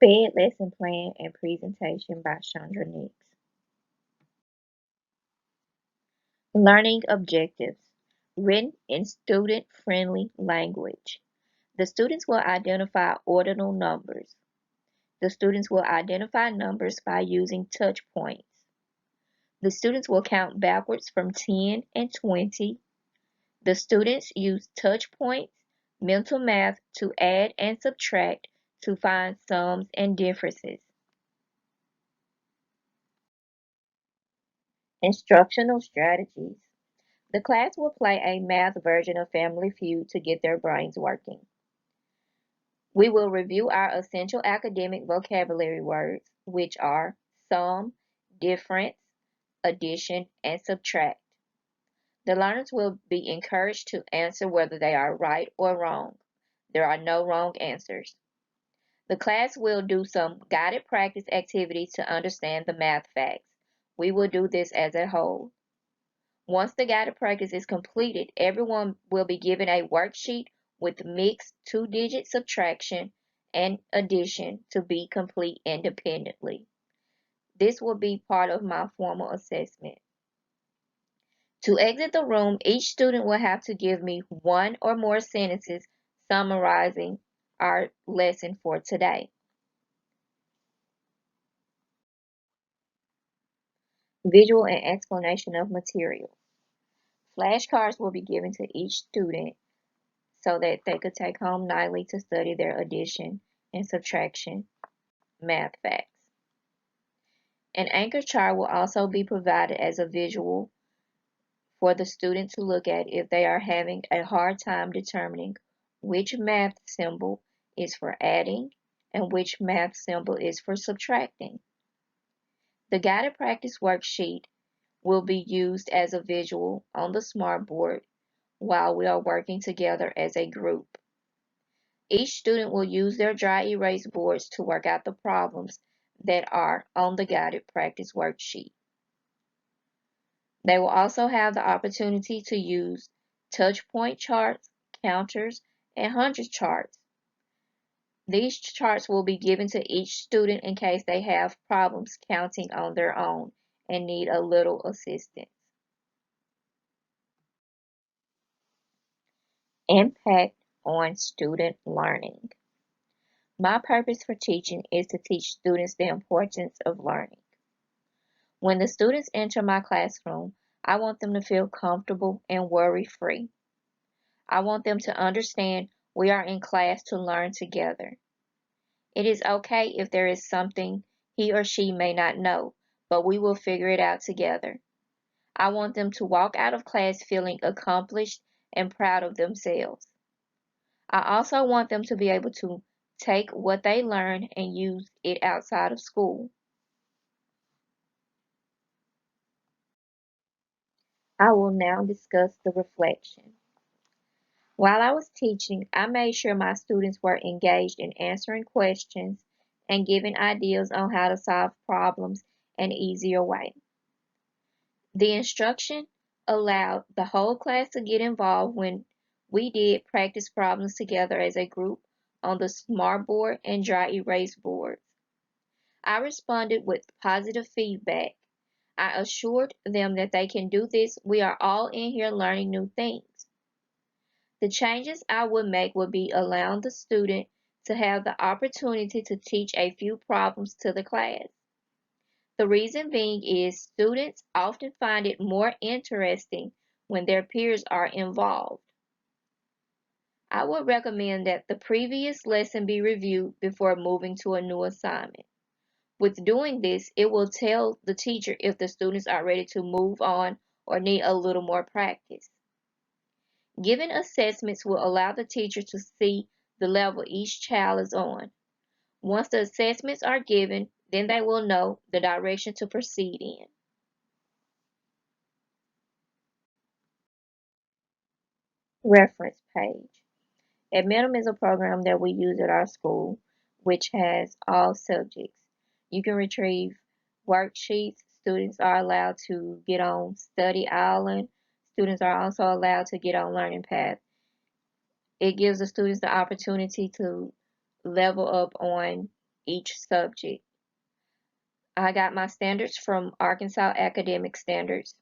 SPED lesson plan and presentation by Chandra Nix. Learning objectives written in student-friendly language. The students will identify ordinal numbers. The students will identify numbers by using touch points. The students will count backwards from 10 and 20. The students use touch points, mental math to add and subtract to find sums and differences. Instructional strategies. The class will play a math version of Family Feud to get their brains working. We will review our essential academic vocabulary words, which are sum, difference, addition, and subtract. The learners will be encouraged to answer whether they are right or wrong. There are no wrong answers. The class will do some guided practice activities to understand the math facts. We will do this as a whole. Once the guided practice is completed, everyone will be given a worksheet with mixed two-digit subtraction and addition to be complete independently. This will be part of my formal assessment. To exit the room, each student will have to give me one or more sentences summarizing our lesson for today. Visual and explanation of material. Flashcards will be given to each student so that they could take home nightly to study their addition and subtraction math facts. An anchor chart will also be provided as a visual for the student to look at if they are having a hard time determining which math symbol is for adding and which math symbol is for subtracting. The guided practice worksheet will be used as a visual on the smartboard while we are working together as a group. Each student will use their dry erase boards to work out the problems that are on the guided practice worksheet. They will also have the opportunity to use touch point charts, counters, and hundreds charts. These charts will be given to each student in case they have problems counting on their own and need a little assistance. Impact on student learning. My purpose for teaching is to teach students the importance of learning. When the students enter my classroom, I want them to feel comfortable and worry-free. I want them to understand we are in class to learn together. It is okay if there is something he or she may not know, but we will figure it out together. I want them to walk out of class feeling accomplished and proud of themselves. I also want them to be able to take what they learn and use it outside of school. I will now discuss the reflection. While I was teaching, I made sure my students were engaged in answering questions and giving ideas on how to solve problems an easier way. The instruction allowed the whole class to get involved when we did practice problems together as a group on the smartboard and dry erase boards. I responded with positive feedback. I assured them that they can do this. We are all in here learning new things. The changes I would make would be allowing the student to have the opportunity to teach a few problems to the class. The reason being is students often find it more interesting when their peers are involved. I would recommend that the previous lesson be reviewed before moving to a new assignment. With doing this, it will tell the teacher if the students are ready to move on or need a little more practice. Giving assessments will allow the teacher to see the level each child is on. Once the assessments are given, then they will know the direction to proceed in. Reference page. Adminim is a program that we use at our school, which has all subjects. You can retrieve worksheets. Students are allowed to get on Study Island. Students are also allowed to get on Learning Path. It gives the students the opportunity to level up on each subject. I got my standards from Arkansas Academic Standards.